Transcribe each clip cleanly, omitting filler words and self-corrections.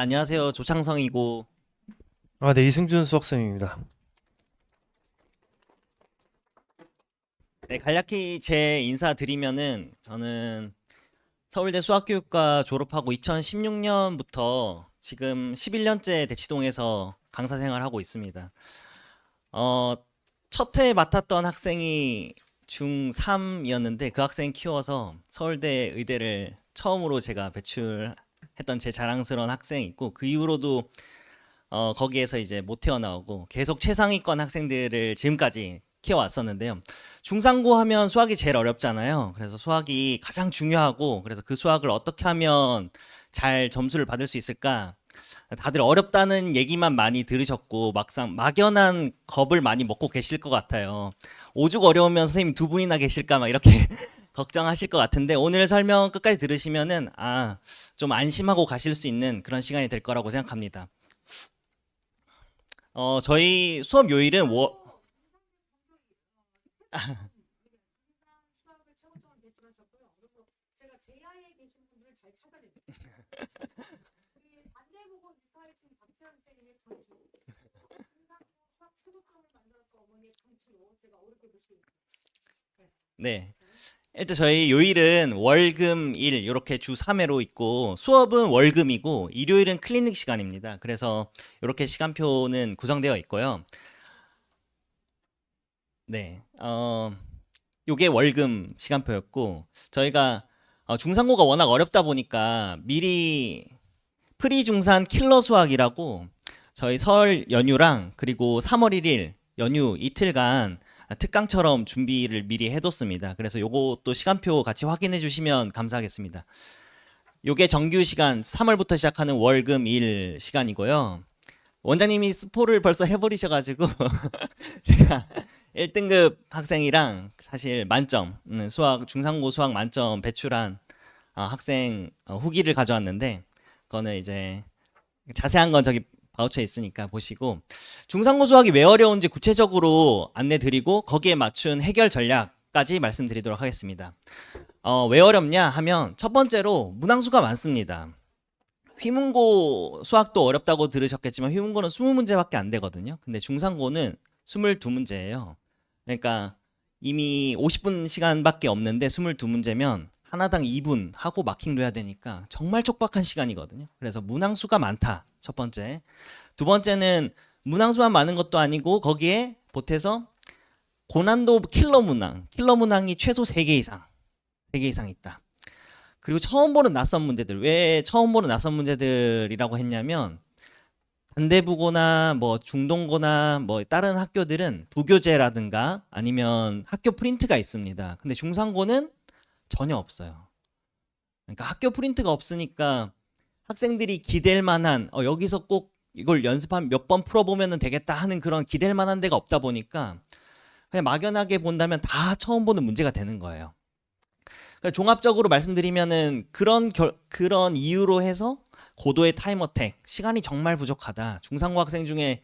안녕하세요. 조창성이고. 네, 이승준 수학생입니다. 네, 간략히 제 인사드리면은 저는 서울대 수학교육과 졸업하고 2016년부터 지금 11년째 대치동에서 강사 생활하고 있습니다. 어, 첫 해 맡았던 학생이 중3이었는데 그 학생 키워서 서울대 의대를 처음으로 제가 배출했던 제 자랑스러운 학생이 있고, 그 이후로도 거기에서 이제 못 태어나오고 계속 최상위권 학생들을 지금까지 키워왔었는데요. 중상고 하면 수학이 제일 어렵잖아요. 그래서 수학이 가장 중요하고, 그래서 그 수학을 어떻게 하면 잘 점수를 받을 수 있을까? 다들 어렵다는 얘기만 많이 들으셨고 막상 막연한 겁을 많이 먹고 계실 것 같아요. 오죽 어려우면 선생님 두 분이나 계실까 막 이렇게 걱정하실 것 같은데, 오늘 설명 끝까지 들으시면은 좀 안심하고 가실 수 있는 그런 시간이 될 거라고 생각합니다. 저희 수업 요일은 네. 일단 저희 요일은 월금 일 이렇게 주 3회로 있고, 수업은 월금이고 일요일은 클리닉 시간입니다. 그래서 이렇게 시간표는 구성되어 있고요. 네. 요게 월금 시간표였고, 저희가 중상고가 워낙 어렵다 보니까 미리 프리중산 킬러 수학이라고 저희 설 연휴랑 그리고 3월 1일 연휴 이틀간 특강처럼 준비를 미리 해뒀습니다. 그래서 요것도 시간표 같이 확인해 주시면 감사하겠습니다. 요게 정규 시간 3월부터 시작하는 월금 일 시간이고요. 원장님이 스포를 벌써 해버리셔가지고 제가 1등급 학생이랑 사실 만점, 수학 중상고 수학 만점 배출한 학생 후기를 가져왔는데, 그거는 이제 자세한 건 저기 바우처에 있으니까 보시고, 중상고 수학이 왜 어려운지 구체적으로 안내 드리고 거기에 맞춘 해결 전략까지 말씀드리도록 하겠습니다. 왜 어렵냐 하면 첫 번째로 문항수가 많습니다. 휘문고 수학도 어렵다고 들으셨겠지만 휘문고는 20문제밖에 안 되거든요. 근데 중상고는 22문제예요. 그러니까 이미 50분 시간밖에 없는데 22문제면 하나당 2분 하고 마킹도 해야 되니까 정말 촉박한 시간이거든요. 그래서 문항수가 많다, 첫 번째. 두 번째는 문항수만 많은 것도 아니고 거기에 보태서 고난도 킬러 문항이 최소 3개 이상 있다. 그리고 처음 보는 낯선 문제들. 왜 처음 보는 낯선 문제들이라고 했냐면, 단대부고나 뭐 중동고나 뭐 다른 학교들은 부교재라든가 아니면 학교 프린트가 있습니다. 근데 중상고는 전혀 없어요. 그러니까 학교 프린트가 없으니까 학생들이 기댈 만한 여기서 꼭 이걸 연습한 몇 번 풀어보면 되겠다 하는 그런 기댈 만한 데가 없다 보니까 그냥 막연하게 본다면 다 처음 보는 문제가 되는 거예요. 그러니까 종합적으로 말씀드리면은 그런 이유로 해서 고도의 타임 어택, 시간이 정말 부족하다. 중상고 학생 중에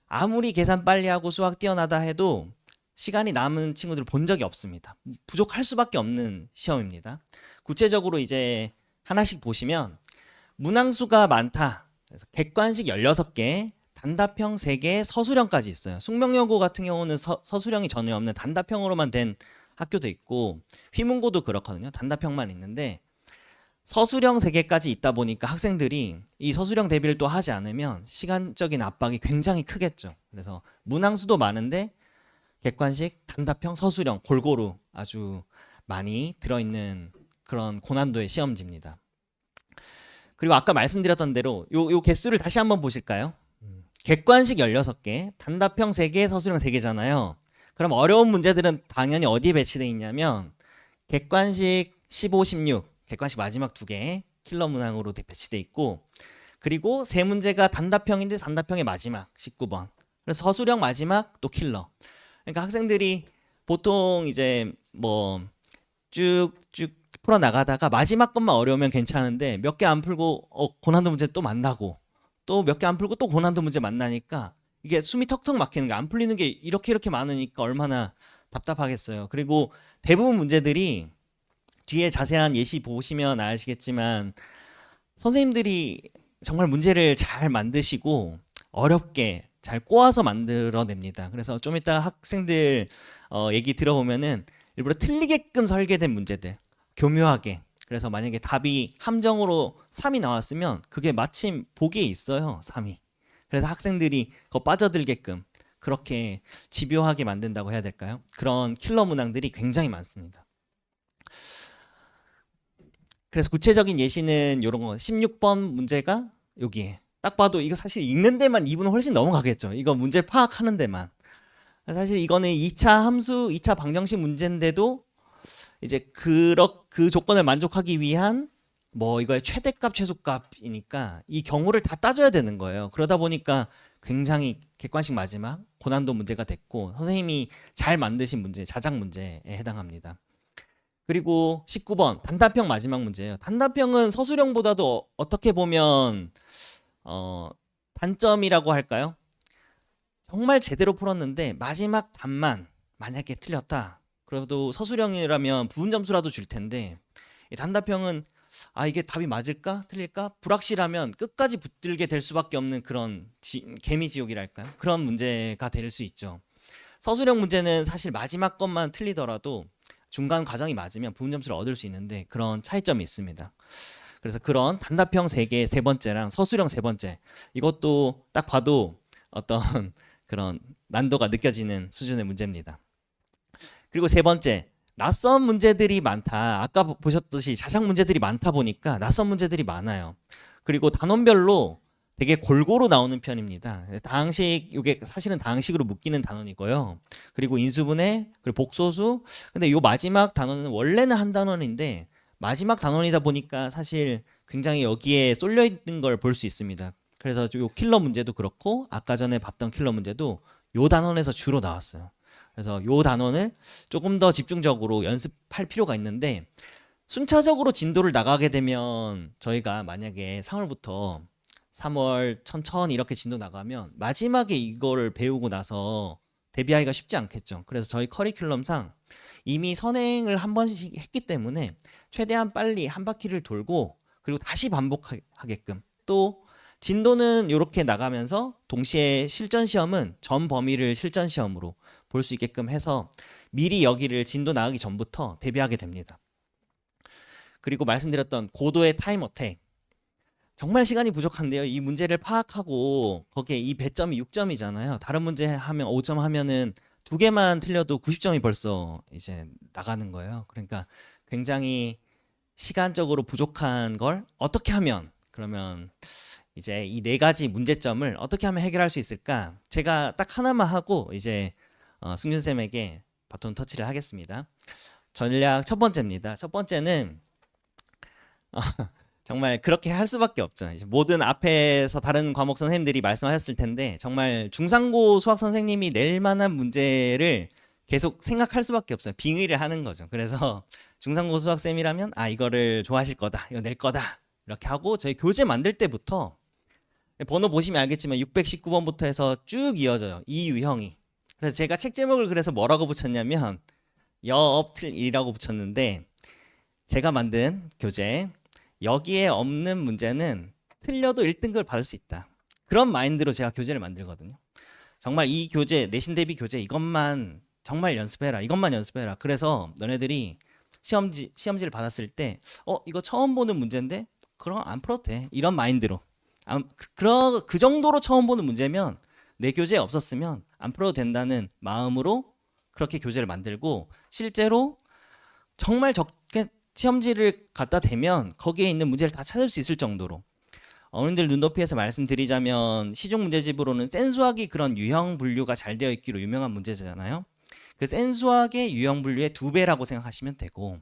아무리 계산 빨리 하고 수학 뛰어나다 해도 시간이 남은 친구들을 본 적이 없습니다. 부족할 수밖에 없는 시험입니다. 구체적으로 이제 하나씩 보시면, 문항수가 많다. 그래서 객관식 16개, 단답형 3개, 서술형까지 있어요. 숙명여고 같은 경우는 서술형이 전혀 없는 단답형으로만 된 학교도 있고, 휘문고도 그렇거든요. 단답형만 있는데 서술형 3개까지 있다 보니까 학생들이 이 서술형 대비를 또 하지 않으면 시간적인 압박이 굉장히 크겠죠. 그래서 문항수도 많은데 객관식, 단답형, 서술형 골고루 아주 많이 들어있는 그런 고난도의 시험지입니다. 그리고 아까 말씀드렸던 대로 요 개수를 다시 한번 보실까요? 객관식 16개, 단답형 3개, 서술형 3개잖아요. 그럼 어려운 문제들은 당연히 어디에 배치되어 있냐면 객관식 15, 16, 객관식 마지막 2개 킬러 문항으로 배치되어 있고, 그리고 3문제가 단답형인데 단답형의 마지막 19번. 그래서 서술형 마지막 또 킬러. 그러니까 학생들이 보통 이제 뭐 쭉쭉 풀어 나가다가 마지막 것만 어려우면 괜찮은데 몇 개 안 풀고 고난도 문제 또 만나고, 또 몇 개 안 풀고 또 고난도 문제 만나니까 이게 숨이 턱턱 막히는 게, 안 풀리는 게 이렇게 많으니까 얼마나 답답하겠어요. 그리고 대부분 문제들이 뒤에 자세한 예시 보시면 아시겠지만 선생님들이 정말 문제를 잘 만드시고 어렵게 잘 꼬아서 만들어냅니다. 그래서 좀 이따 학생들 얘기 들어보면은 일부러 틀리게끔 설계된 문제들, 교묘하게. 그래서 만약에 답이 함정으로 3이 나왔으면 그게 마침 보기에 있어요, 3이. 그래서 학생들이 그거 빠져들게끔 그렇게 집요하게 만든다고 해야 될까요? 그런 킬러 문항들이 굉장히 많습니다. 그래서 구체적인 예시는 이런 거 16번 문제가 여기에 딱 봐도 이거 사실 읽는 데만 2분 훨씬 넘어가겠죠. 이거 문제 파악하는 데만. 사실 이거는 2차 함수, 2차 방정식 문제인데도 이제 그 조건을 만족하기 위한 뭐 이거의 최대값, 최소값이니까 이 경우를 다 따져야 되는 거예요. 그러다 보니까 굉장히 객관식 마지막 고난도 문제가 됐고 선생님이 잘 만드신 문제, 자작 문제에 해당합니다. 그리고 19번 단답형 마지막 문제예요. 단답형은 서술형보다도 어떻게 보면 단점이라고 할까요? 정말 제대로 풀었는데 마지막 답만 만약에 틀렸다. 그래도 서술형이라면 부분 점수라도 줄 텐데 이 단답형은 이게 답이 맞을까? 틀릴까? 불확실하면 끝까지 붙들게 될 수밖에 없는 그런 개미지옥이랄까요? 그런 문제가 될 수 있죠. 서술형 문제는 사실 마지막 것만 틀리더라도 중간 과정이 맞으면 부분 점수를 얻을 수 있는데 그런 차이점이 있습니다. 그래서 그런 단답형 3개 세 번째랑 서술형 세 번째 이것도 딱 봐도 어떤 그런 난도가 느껴지는 수준의 문제입니다. 그리고 세 번째 낯선 문제들이 많다. 아까 보셨듯이 자작 문제들이 많다 보니까 낯선 문제들이 많아요. 그리고 단원별로 되게 골고루 나오는 편입니다. 다항식, 이게 사실은 다항식으로 묶이는 단원이고요. 그리고 인수분해, 그리고 복소수. 근데 요 마지막 단원은 원래는 한 단원인데 마지막 단원이다 보니까 사실 굉장히 여기에 쏠려 있는 걸 볼 수 있습니다. 그래서 요 킬러 문제도 그렇고 아까 전에 봤던 킬러 문제도 요 단원에서 주로 나왔어요. 그래서 요 단원을 조금 더 집중적으로 연습할 필요가 있는데 순차적으로 진도를 나가게 되면 저희가 만약에 3월부터 3월 천천히 이렇게 진도 나가면 마지막에 이거를 배우고 나서 대비하기가 쉽지 않겠죠. 그래서 저희 커리큘럼상 이미 선행을 한 번씩 했기 때문에 최대한 빨리 한 바퀴를 돌고 그리고 다시 반복하게끔 또 진도는 이렇게 나가면서 동시에 실전 시험은 전 범위를 실전 시험으로 볼 수 있게끔 해서 미리 여기를 진도 나가기 전부터 대비하게 됩니다. 그리고 말씀드렸던 고도의 타임 어택 정말 시간이 부족한데요. 이 문제를 파악하고 거기에 이 배점이 6점이잖아요. 다른 문제 하면 5점 하면은 2개만 틀려도 90점이 벌써 이제 나가는 거예요. 그러니까 굉장히 시간적으로 부족한 걸 어떻게 하면 그러면 이제 이 4가지 문제점을 어떻게 하면 해결할 수 있을까? 제가 딱 하나만 하고 이제 승준 쌤에게 바톤 터치를 하겠습니다. 전략 첫 번째입니다. 첫 번째는 정말 그렇게 할 수밖에 없죠. 이제 모든 앞에서 다른 과목 선생님들이 말씀하셨을 텐데 정말 중상고 수학 선생님이 낼 만한 문제를 계속 생각할 수밖에 없어요. 빙의를 하는 거죠. 그래서 중상고 수학 쌤이라면 이거를 좋아하실 거다. 이거 낼 거다. 이렇게 하고 저희 교재 만들 때부터 번호 보시면 알겠지만 619번부터 해서 쭉 이어져요. 이 유형이. 그래서 제가 책 제목을 그래서 뭐라고 붙였냐면 여업틀이라고 붙였는데 제가 만든 교재 여기에 없는 문제는 틀려도 1등급을 받을 수 있다. 그런 마인드로 제가 교재를 만들거든요. 정말 이 교재, 내신 대비 교재 이것만 정말 연습해라. 이것만 연습해라. 그래서 너네들이 시험지를 받았을 때 이거 처음 보는 문제인데 그럼 안 풀어도 돼. 이런 마인드로. 그 정도로 처음 보는 문제면 내 교재에 없었으면 안 풀어도 된다는 마음으로 그렇게 교재를 만들고 실제로 정말 적게 시험지를 갖다 대면 거기에 있는 문제를 다 찾을 수 있을 정도로 어른들 눈높이에서 말씀드리자면 시중 문제집으로는 센수학이 그런 유형 분류가 잘 되어 있기로 유명한 문제잖아요. 그 센수학의 유형 분류의 2배라고 생각하시면 되고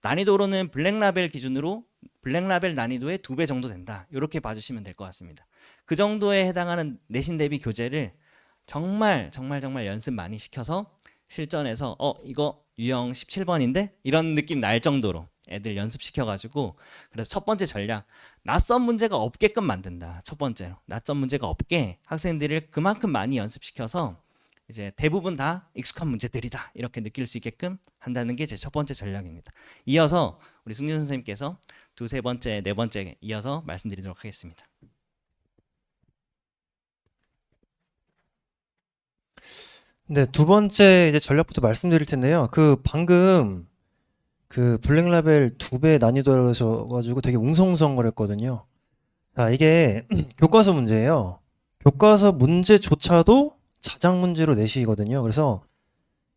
난이도로는 블랙라벨 기준으로 블랙라벨 난이도의 2배 정도 된다. 이렇게 봐주시면 될 것 같습니다. 그 정도에 해당하는 내신 대비 교재를 정말 연습 많이 시켜서 실전에서 이거 유형 17번인데 이런 느낌 날 정도로 애들 연습시켜가지고 그래서 첫 번째 전략 낯선 문제가 없게끔 만든다. 첫 번째로 낯선 문제가 없게 학생들을 그만큼 많이 연습시켜서 이제 대부분 다 익숙한 문제들이다 이렇게 느낄 수 있게끔 한다는 게 제 첫 번째 전략입니다. 이어서 우리 승준 선생님께서 두세 번째, 네 번째 이어서 말씀드리도록 하겠습니다. 네, 두 번째 이제 전략부터 말씀드릴 텐데요. 방금 블랙라벨 2배 난이도라고 하셔가지고 되게 웅성웅성거렸거든요. 자, 이게 교과서 문제예요. 교과서 문제조차도 자작 문제로 내시거든요. 그래서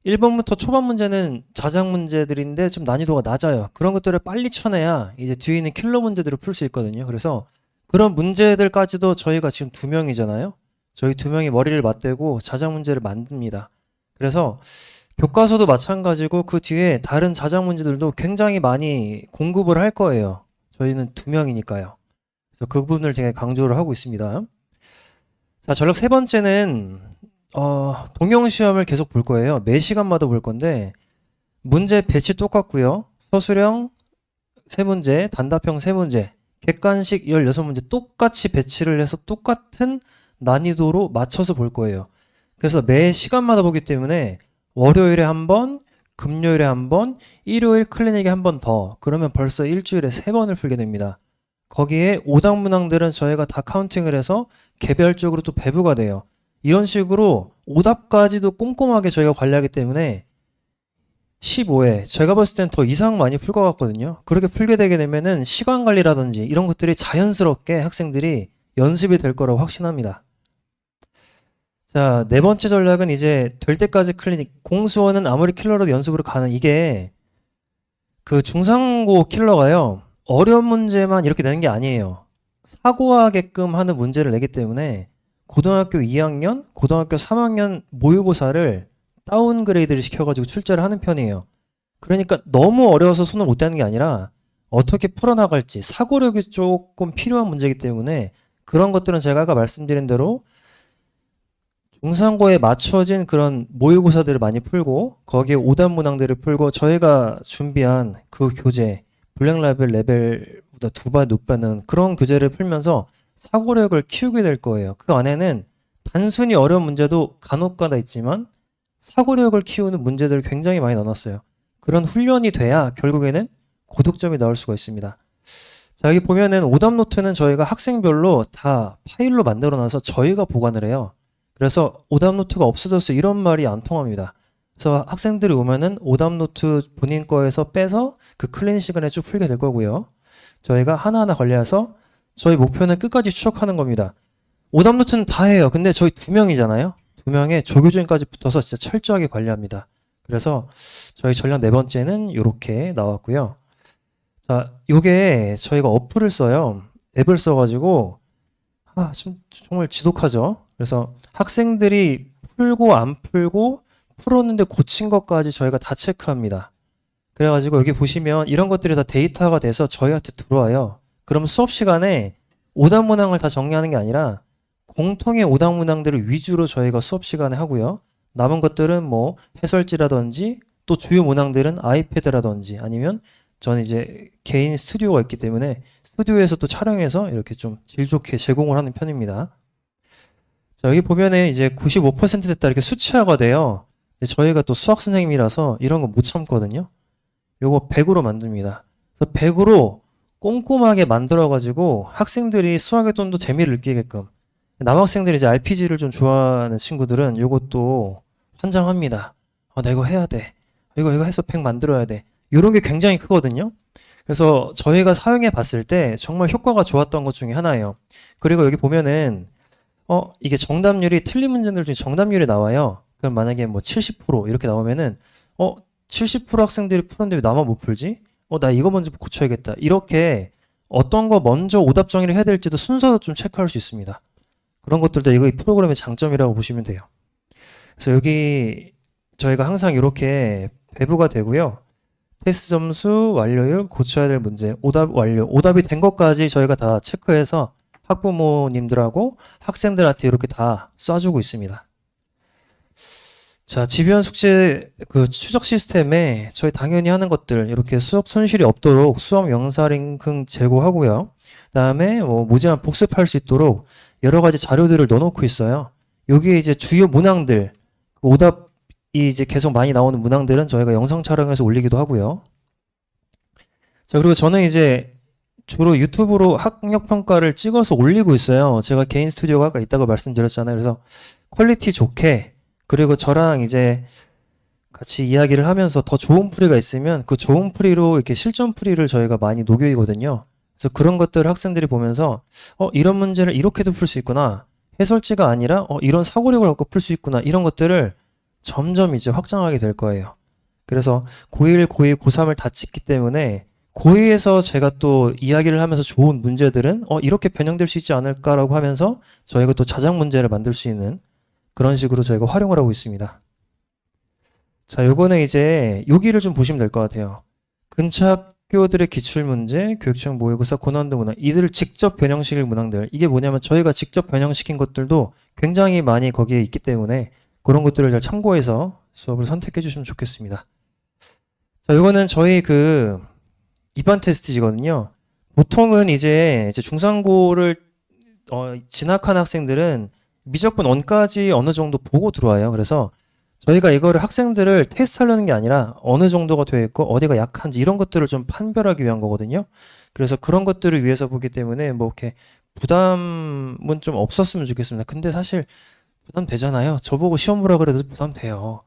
1번부터 초반 문제는 자작 문제들인데 좀 난이도가 낮아요. 그런 것들을 빨리 쳐내야 이제 뒤에 있는 킬러 문제들을 풀 수 있거든요. 그래서 그런 문제들까지도 저희가 지금 2명이잖아요. 저희 2명이 머리를 맞대고 자작 문제를 만듭니다. 그래서 교과서도 마찬가지고 그 뒤에 다른 자작 문제들도 굉장히 많이 공급을 할 거예요. 저희는 2명이니까요. 그래서 그 부분을 제가 강조를 하고 있습니다. 자, 전략 세 번째는 동영 시험을 계속 볼 거예요. 매 시간마다 볼 건데 문제 배치 똑같고요. 서술형 3문제, 단답형 3문제, 객관식 16문제 똑같이 배치를 해서 똑같은 난이도로 맞춰서 볼 거예요. 그래서 매 시간마다 보기 때문에 월요일에 한 번, 금요일에 한 번, 일요일 클리닉에 한 번 더. 그러면 벌써 일주일에 3번을 풀게 됩니다. 거기에 오답 문항들은 저희가 다 카운팅을 해서 개별적으로 또 배부가 돼요. 이런 식으로 오답까지도 꼼꼼하게 저희가 관리하기 때문에 15회 제가 봤을 땐 더 이상 많이 풀 것 같거든요. 그렇게 풀게 되게 되면은 시간 관리라든지 이런 것들이 자연스럽게 학생들이 연습이 될 거라고 확신합니다. 자, 네 번째 전략은 이제 될 때까지 클리닉. 공수원은 아무리 킬러라도 연습으로 가는 이게 그 중상고 킬러가요. 어려운 문제만 이렇게 내는 게 아니에요. 사고하게끔 하는 문제를 내기 때문에 고등학교 2학년, 고등학교 3학년 모의고사를 다운그레이드를 시켜가지고 출제를 하는 편이에요. 그러니까 너무 어려워서 손을 못 대는 게 아니라 어떻게 풀어나갈지 사고력이 조금 필요한 문제이기 때문에 그런 것들은 제가 아까 말씀드린 대로 중상고에 맞춰진 그런 모의고사들을 많이 풀고 거기에 오답 문항들을 풀고 저희가 준비한 그 교재 블랙라벨 레벨보다 2배 높다는 그런 교재를 풀면서 사고력을 키우게 될 거예요. 그 안에는 단순히 어려운 문제도 간혹가다 있지만 사고력을 키우는 문제들을 굉장히 많이 넣어놨어요. 그런 훈련이 돼야 결국에는 고득점이 나올 수가 있습니다. 자, 여기 보면은 오답 노트는 저희가 학생별로 다 파일로 만들어놔서 저희가 보관을 해요. 그래서 오답 노트가 없어졌어 이런 말이 안 통합니다. 그래서 학생들이 오면은 오답 노트 본인 거에서 빼서 그 클린 시간에 쭉 풀게 될 거고요. 저희가 하나하나 관리해서 저희 목표는 끝까지 추적하는 겁니다. 오답 노트는 다 해요. 근데 저희 2명이잖아요. 2명의 조교진까지 붙어서 진짜 철저하게 관리합니다. 그래서 저희 전략 네 번째는 이렇게 나왔고요. 자, 요게 저희가 어플을 써요. 앱을 써가지고 정말 지독하죠. 그래서 학생들이 풀고 안 풀고 풀었는데 고친 것까지 저희가 다 체크합니다. 그래가지고 여기 보시면 이런 것들이 다 데이터가 돼서 저희한테 들어와요. 그럼 수업 시간에 오답 문항을 다 정리하는 게 아니라 공통의 오답 문항들을 위주로 저희가 수업 시간에 하고요. 남은 것들은 뭐 해설지라든지 또 주요 문항들은 아이패드라든지 아니면 저는 이제 개인 스튜디오가 있기 때문에 스튜디오에서 또 촬영해서 이렇게 좀 질 좋게 제공을 하는 편입니다. 자, 여기 보면은 이제 95% 됐다 이렇게 수치화가 돼요. 근데 저희가 또 수학 선생님이라서 이런 거 못 참거든요. 요거 100으로 만듭니다. 그래서 100으로 꼼꼼하게 만들어가지고 학생들이 수학에 좀 더 재미를 느끼게끔 남학생들이 이제 RPG를 좀 좋아하는 친구들은 요것도 환장합니다. 나 이거 해야 돼. 이거 해서 100 만들어야 돼. 요런 게 굉장히 크거든요. 그래서 저희가 사용해 봤을 때 정말 효과가 좋았던 것 중에 하나예요. 그리고 여기 보면은 이게 정답률이 틀린 문제들 중에 정답률이 나와요. 그럼 만약에 뭐 70% 이렇게 나오면은 70% 학생들이 푸는데 왜 나만 못 풀지? 나 이거 먼저 고쳐야겠다. 이렇게 어떤 거 먼저 오답 정리를 해야 될지도 순서도 좀 체크할 수 있습니다. 그런 것들도 이거 이 프로그램의 장점이라고 보시면 돼요. 그래서 여기 저희가 항상 이렇게 배부가 되고요. 테스트 점수, 완료율, 고쳐야 될 문제, 오답 완료, 오답이 된 것까지 저희가 다 체크해서 학부모님들하고 학생들한테 이렇게 다 쏴주고 있습니다. 자, 집요한 숙제 그 추적 시스템에 저희 당연히 하는 것들 이렇게 수업 손실이 없도록 수업 영상 링크 제공하고요. 그다음에 뭐 무제한 복습할 수 있도록 여러 가지 자료들을 넣어놓고 있어요. 여기에 이제 주요 문항들, 그 오답이 이제 계속 많이 나오는 문항들은 저희가 영상 촬영해서 올리기도 하고요. 자, 그리고 저는 이제 주로 유튜브로 학력 평가를 찍어서 올리고 있어요. 제가 개인 스튜디오가 아까 있다고 말씀드렸잖아요. 그래서 퀄리티 좋게 그리고 저랑 이제 같이 이야기를 하면서 더 좋은 풀이가 있으면 그 좋은 풀이로 이렇게 실전 풀이를 저희가 많이 녹여이거든요. 그래서 그런 것들을 학생들이 보면서 이런 문제를 이렇게도 풀 수 있구나. 해설지가 아니라 이런 사고력을 갖고 풀 수 있구나. 이런 것들을 점점 이제 확장하게 될 거예요. 그래서 고1, 고2, 고3을 다 찍기 때문에 고2에서 제가 또 이야기를 하면서 좋은 문제들은 이렇게 변형될 수 있지 않을까라고 하면서 저희가 또 자작 문제를 만들 수 있는 그런 식으로 저희가 활용을 하고 있습니다. 자, 요거는 이제 여기를 좀 보시면 될 것 같아요. 근처 학교들의 기출문제, 교육청 모의고사, 고난도 문항, 이들을 직접 변형시킬 문항들. 이게 뭐냐면 저희가 직접 변형시킨 것들도 굉장히 많이 거기에 있기 때문에 그런 것들을 잘 참고해서 수업을 선택해 주시면 좋겠습니다. 자, 요거는 저희 그 입안 테스트지거든요. 보통은 이제 중상고를 진학한 학생들은 미적분 원까지 어느 정도 보고 들어와요. 그래서 저희가 이거를 학생들을 테스트하려는 게 아니라 어느 정도가 되어 있고 어디가 약한지 이런 것들을 좀 판별하기 위한 거거든요. 그래서 그런 것들을 위해서 보기 때문에 뭐 이렇게 부담은 좀 없었으면 좋겠습니다. 근데 사실 부담 되잖아요. 저보고 시험 보라 그래도 부담 돼요.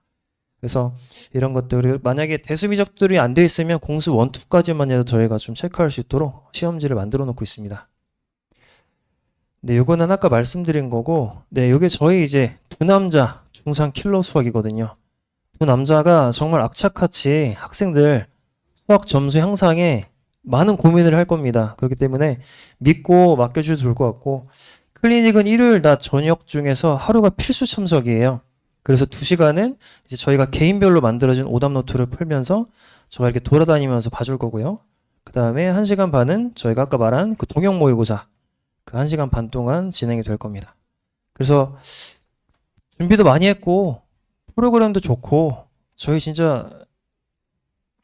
그래서 이런 것들 만약에 대수미적들이 안 돼 있으면 공수 1, 2까지만 해도 저희가 좀 체크할 수 있도록 시험지를 만들어 놓고 있습니다. 네, 요거는 아까 말씀드린 거고, 네, 요게 저희 이제 두 남자 중3 킬러 수학이거든요. 두 남자가 정말 악착같이 학생들 수학 점수 향상에 많은 고민을 할 겁니다. 그렇기 때문에 믿고 맡겨주셔도 좋을 것 같고, 클리닉은 일요일 낮 저녁 중에서 하루가 필수 참석이에요. 그래서 2시간은 이제 저희가 개인별로 만들어진 오답 노트를 풀면서 저가 이렇게 돌아다니면서 봐줄 거고요. 그 다음에 1시간 반은 저희가 아까 말한 그 동영 모의고사 그 1시간 반 동안 진행이 될 겁니다. 그래서 준비도 많이 했고 프로그램도 좋고 저희 진짜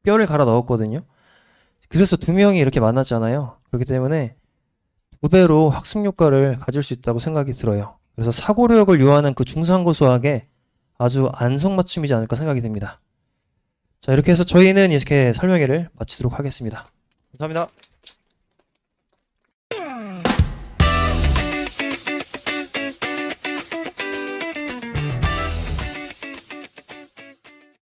뼈를 갈아 넣었거든요. 그래서 2명이 이렇게 만났잖아요. 그렇기 때문에 2배로 학습 효과를 가질 수 있다고 생각이 들어요. 그래서 사고력을 요하는 그 중상고 수학에 아주 안성맞춤이지 않을까 생각이 듭니다. 자, 이렇게 해서 저희는 이렇게 설명회를 마치도록 하겠습니다. 감사합니다.